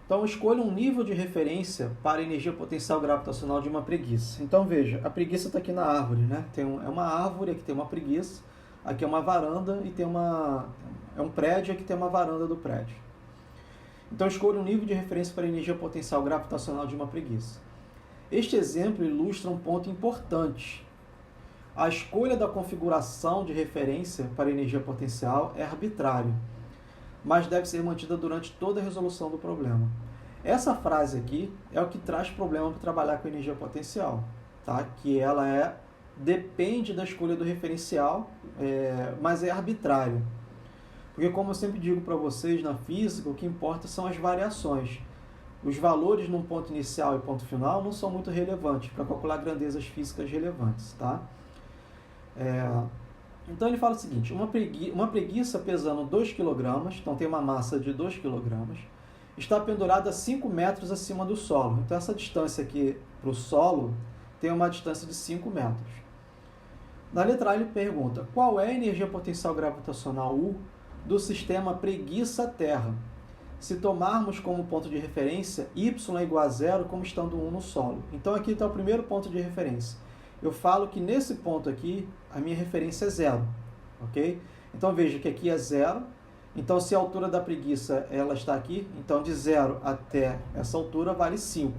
Então, escolha um nível de referência para a energia potencial gravitacional de uma preguiça. Então, veja, a preguiça está aqui na árvore, né? É uma árvore, aqui tem uma preguiça, aqui é uma varanda e é um prédio, aqui tem uma varanda do prédio. Então, escolha um nível de referência para a energia potencial gravitacional de uma preguiça. Este exemplo ilustra um ponto importante. A escolha da configuração de referência para a energia potencial é arbitrária, mas deve ser mantida durante toda a resolução do problema. Essa frase aqui é o que traz problema para trabalhar com energia potencial, tá? Que ela depende da escolha do referencial, mas é arbitrária. Porque, como eu sempre digo para vocês, na física, o que importa são as variações. Os valores num ponto inicial e ponto final não são muito relevantes para calcular grandezas físicas relevantes, tá? Então ele fala o seguinte, uma preguiça pesando 2 kg, então tem uma massa de 2 kg, está pendurada a 5 metros acima do solo. Então essa distância aqui para o solo tem uma distância de 5 metros. Na letra A ele pergunta, qual é a energia potencial gravitacional U do sistema preguiça-terra? Se tomarmos como ponto de referência y é igual a 0 como estando 1 no solo. Então aqui está o primeiro ponto de referência. Eu falo que nesse ponto aqui, a minha referência é 0, ok? Então veja que aqui é 0, então se a altura da preguiça ela está aqui, então de 0 até essa altura vale 5,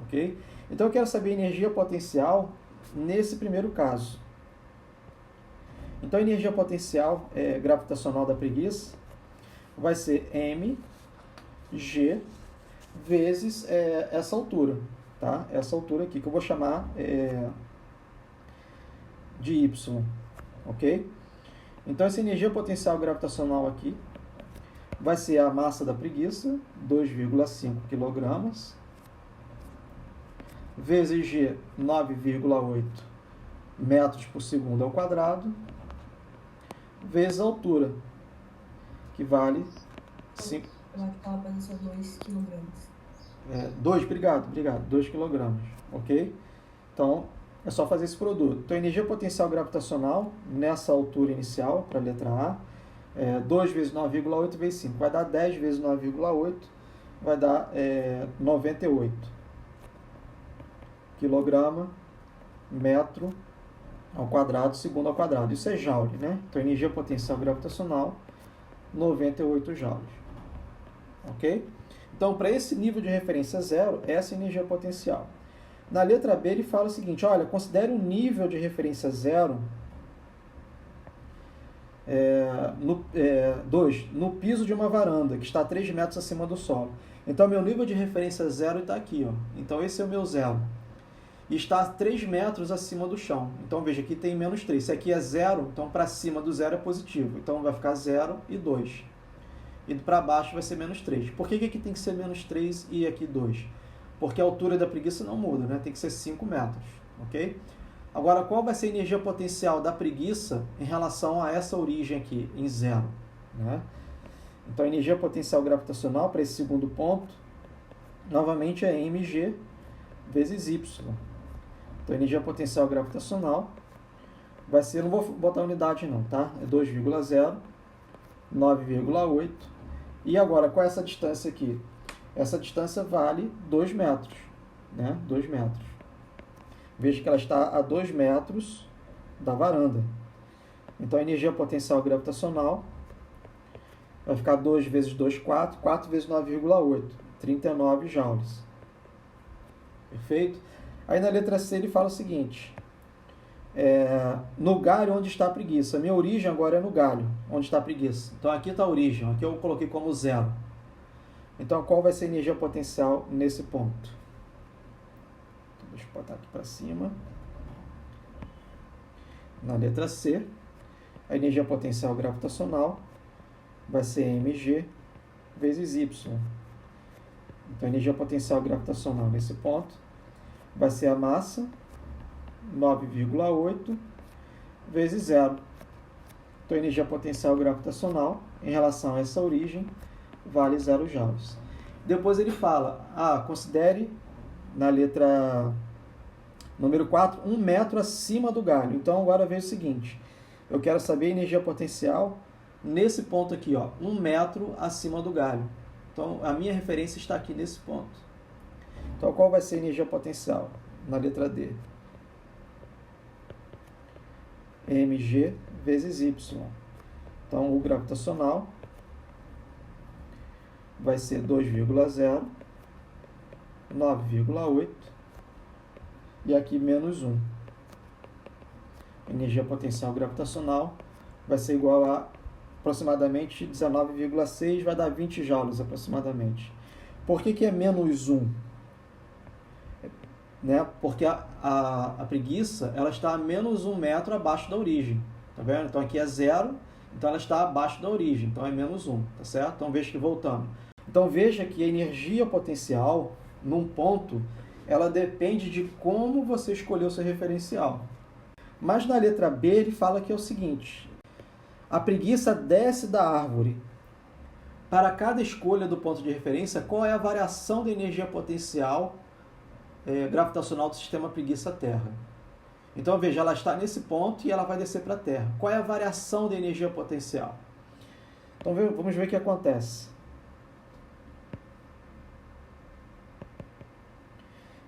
ok? Então eu quero saber a energia potencial nesse primeiro caso. Então a energia potencial gravitacional da preguiça vai ser mg vezes essa altura, tá? Essa altura aqui que eu vou chamar de y, ok? Então essa energia potencial gravitacional aqui vai ser a massa da preguiça, 2,5 kg, vezes g, 9,8 metros por segundo ao quadrado, vezes a altura, que vale 5... Ela estava pensando 2 kg. 2 kg, ok? Então, é só fazer esse produto. Então, a energia potencial gravitacional, nessa altura inicial, para a letra A, 2 vezes 9,8 vezes 5. Vai dar 10 vezes 9,8, vai dar 98 kg, metro ao quadrado, segundo ao quadrado. Isso é joule, né? Então, energia potencial gravitacional, 98 joules. Ok? Então, para esse nível de referência 0, essa é a energia potencial. Na letra B, ele fala o seguinte, olha, considere um nível de referência 0, 2, no piso de uma varanda, que está a 3 metros acima do solo. Então, meu nível de referência 0 está aqui, ó. Então, esse é o meu 0. E está a 3 metros acima do chão. Então, veja, aqui tem menos 3. Se aqui é 0, então para cima do 0 é positivo. Então, vai ficar 0 e 2. E para baixo vai ser menos 3. Por que aqui tem que ser menos 3 e aqui 2? Porque a altura da preguiça não muda, né? Tem que ser 5 metros, ok? Agora, qual vai ser a energia potencial da preguiça em relação a essa origem aqui, em 0? Né? Então, a energia potencial gravitacional para esse segundo ponto, novamente é mg vezes y. Então, a energia potencial gravitacional vai ser, não vou botar unidade não, tá? É 2,0, 9,8. E agora, qual é essa distância aqui? Essa distância vale 2 metros, né? 2 metros. Veja que ela está a 2 metros da varanda. Então, a energia potencial gravitacional vai ficar 2 vezes 2, 4. 4 vezes 9,8. 39 joules. Perfeito? Aí, na letra C, ele fala o seguinte. No galho onde está a preguiça. Minha origem agora é no galho, onde está a preguiça. Então, aqui está a origem. Aqui eu coloquei como 0. Então, qual vai ser a energia potencial nesse ponto? Então, deixa eu botar aqui para cima. Na letra C, a energia potencial gravitacional vai ser mg vezes y. Então, a energia potencial gravitacional nesse ponto vai ser a massa, 9,8, vezes 0. Então, a energia potencial gravitacional, em relação a essa origem, vale 0 joules. Depois ele fala, considere, na letra número 4, 1 metro acima do galho. Então, agora veja o seguinte, eu quero saber a energia potencial nesse ponto aqui, ó, 1 metro acima do galho. Então, a minha referência está aqui nesse ponto. Então, qual vai ser a energia potencial? Na letra D. mg vezes y. Então, o gravitacional vai ser 2,0, 9,8 e aqui menos 1. Energia potencial gravitacional vai ser igual a aproximadamente 19,6, vai dar 20 joules aproximadamente. Por que é menos 1? Né? Porque a preguiça ela está a menos 1 metro abaixo da origem. Tá vendo? Então aqui é 0, então ela está abaixo da origem, então é menos 1, tá certo? Então veja que voltando. Então veja que a energia potencial, num ponto, ela depende de como você escolheu o seu referencial. Mas na letra B ele fala que é o seguinte: a preguiça desce da árvore. Para cada escolha do ponto de referência, qual é a variação da energia potencial gravitacional do sistema preguiça-Terra? Então veja, ela está nesse ponto e ela vai descer para a Terra. Qual é a variação da energia potencial? Então vamos ver o que acontece.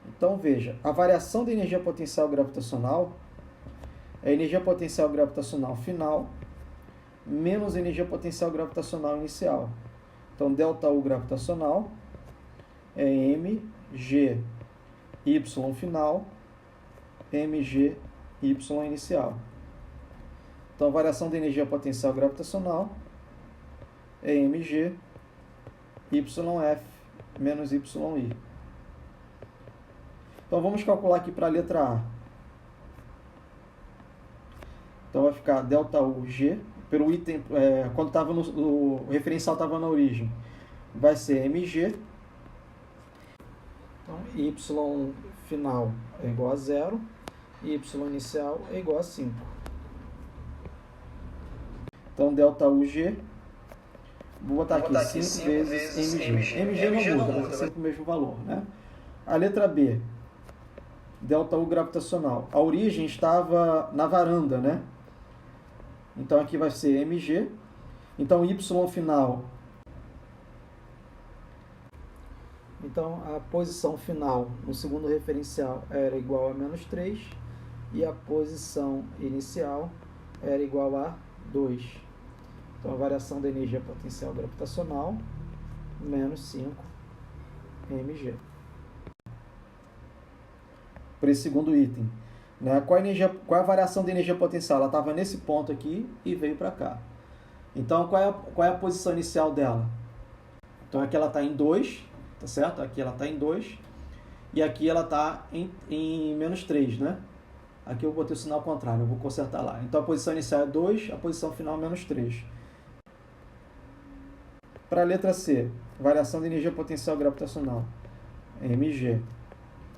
Então veja, a variação da energia potencial gravitacional é a energia potencial gravitacional final menos a energia potencial gravitacional inicial. Então, ΔU gravitacional é mg y final mg y inicial. Então, a variação da energia potencial gravitacional é mg yf menos yi. Então, vamos calcular aqui para a letra A. Então, vai ficar ΔUg, pelo item, quando estava o referencial estava na origem, vai ser mg. Então, y final é igual a 0, e y inicial é igual a 5. Então, ΔUg, vou botar aqui 5 vezes mg. mg não muda, vai ser sempre o mesmo valor, né? A letra B, ΔU gravitacional. A origem estava na varanda, né? Então, aqui vai ser mg. Então, y final. Então, a posição final no segundo referencial era igual a menos 3. E a posição inicial era igual a 2. Então, a variação da energia potencial gravitacional, menos 5 mg. Para esse segundo item. Né? Qual é a variação da energia potencial? Ela estava nesse ponto aqui e veio para cá. Então, qual é a posição inicial dela? Então, aqui ela está em 2, tá certo? Aqui ela está em 2 e aqui ela está em menos 3, né? Aqui eu botei o sinal contrário, eu vou consertar lá. Então, a posição inicial é 2, a posição final é menos 3. Para a letra C, variação da energia potencial gravitacional, mg.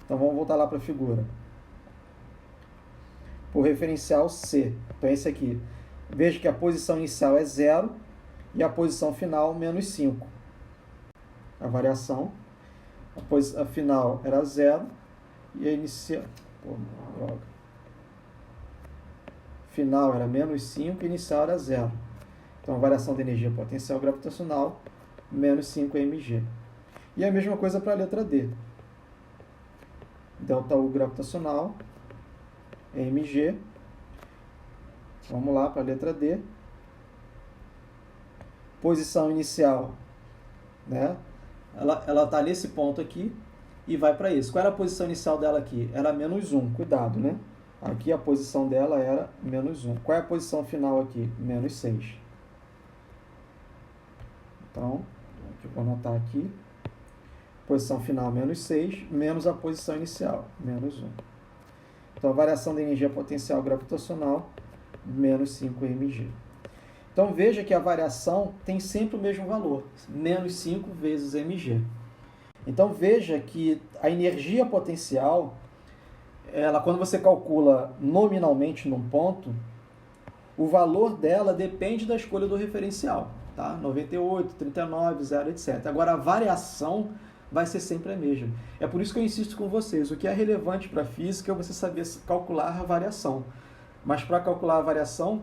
Então, vamos voltar lá para a figura. Por referencial C. Então, esse aqui. Veja que a posição inicial é 0 e a posição final menos 5. A variação. A final era 0 e a inicial... Final era menos 5 e inicial era 0. Então, a variação da energia potencial gravitacional, menos 5 mg. E a mesma coisa para a letra D. ΔU gravitacional, mg. Vamos lá para a letra D. Posição inicial, né? Ela está nesse ponto aqui e vai para esse. Qual era a posição inicial dela aqui? Era menos 1, cuidado, né? Aqui a posição dela era menos 1. Qual é a posição final aqui? Menos 6. Então, eu vou anotar aqui. Posição final menos 6, menos a posição inicial, menos 1. Então, a variação da energia potencial gravitacional, menos 5 mg. Então, veja que a variação tem sempre o mesmo valor, menos 5 vezes mg. Então, veja que a energia potencial, quando você calcula nominalmente num ponto, o valor dela depende da escolha do referencial, tá? 98, 39, 0, etc. Agora, a variação vai ser sempre a mesma. É por isso que eu insisto com vocês, o que é relevante para a física é você saber calcular a variação. Mas para calcular a variação,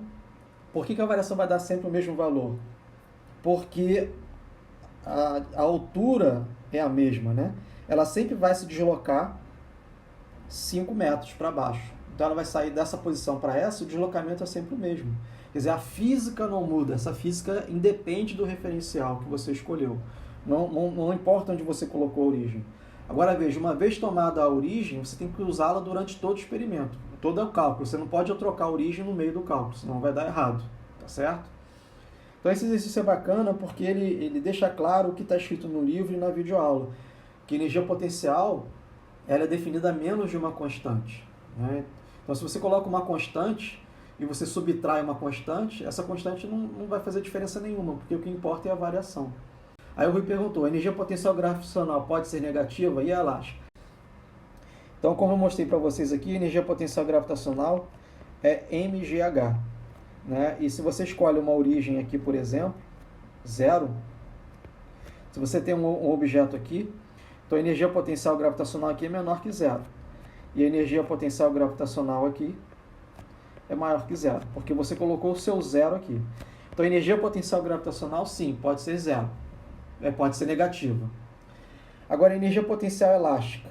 por que a variação vai dar sempre o mesmo valor? Porque a altura é a mesma, né? Ela sempre vai se deslocar 5 metros para baixo. Então ela vai sair dessa posição para essa, o deslocamento é sempre o mesmo. Quer dizer, a física não muda, essa física independe do referencial que você escolheu. Não importa onde você colocou a origem. Agora veja, uma vez tomada a origem, você tem que usá-la durante todo o experimento, todo o cálculo. Você não pode trocar a origem no meio do cálculo, senão vai dar errado, tá certo? Então esse exercício é bacana porque ele deixa claro o que está escrito no livro e na videoaula, que energia potencial ela é definida a menos de uma constante, né? Então se você coloca uma constante e você subtrai uma constante, essa constante não vai fazer diferença nenhuma, porque o que importa é a variação. Aí o Rui perguntou, a energia potencial gravitacional pode ser negativa e elástica? Então, como eu mostrei para vocês aqui, a energia potencial gravitacional é mgh, né? E se você escolhe uma origem aqui, por exemplo, 0, se você tem um objeto aqui, então a energia potencial gravitacional aqui é menor que 0. E a energia potencial gravitacional aqui é maior que 0, porque você colocou o seu 0 aqui. Então a energia potencial gravitacional, sim, pode ser 0. Pode ser negativa. Agora, a energia potencial elástica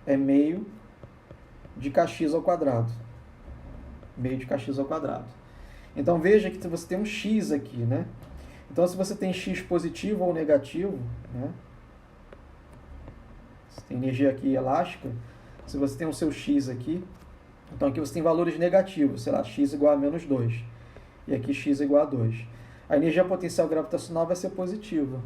é meio de kx ao quadrado. Meio de kx ao quadrado. Então, veja que você tem um x aqui, né? Então, se você tem x positivo ou negativo, né? Você tem energia aqui elástica. Se você tem o seu x aqui, então aqui você tem valores negativos, sei lá, x igual a menos 2. E aqui x igual a 2. A energia potencial gravitacional vai ser positiva.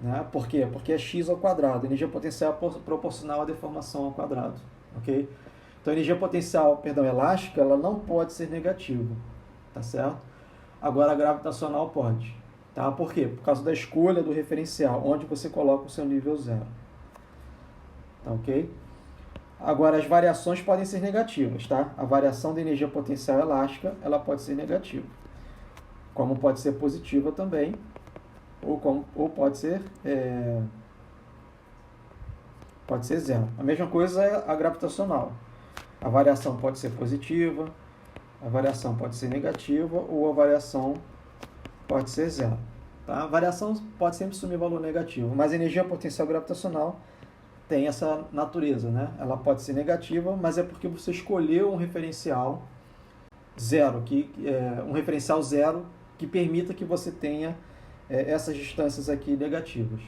Né? Por quê? Porque é x ao quadrado. A energia potencial é proporcional à deformação ao quadrado. Okay? Então, a energia potencial, elástica, ela não pode ser negativa. Tá certo? Agora, a gravitacional pode. Tá? Por quê? Por causa da escolha do referencial, onde você coloca o seu nível 0. Tá ok? Agora, as variações podem ser negativas. Tá? A variação da energia potencial elástica, ela pode ser negativa. Como pode ser positiva também, ou pode ser 0. A mesma coisa é a gravitacional. A variação pode ser positiva, a variação pode ser negativa, ou a variação pode ser 0. Tá? A variação pode sempre assumir valor negativo, mas a energia potencial gravitacional tem essa natureza, né? Ela pode ser negativa, mas é porque você escolheu um referencial 0, um referencial 0 que permita que você tenha essas distâncias aqui negativas.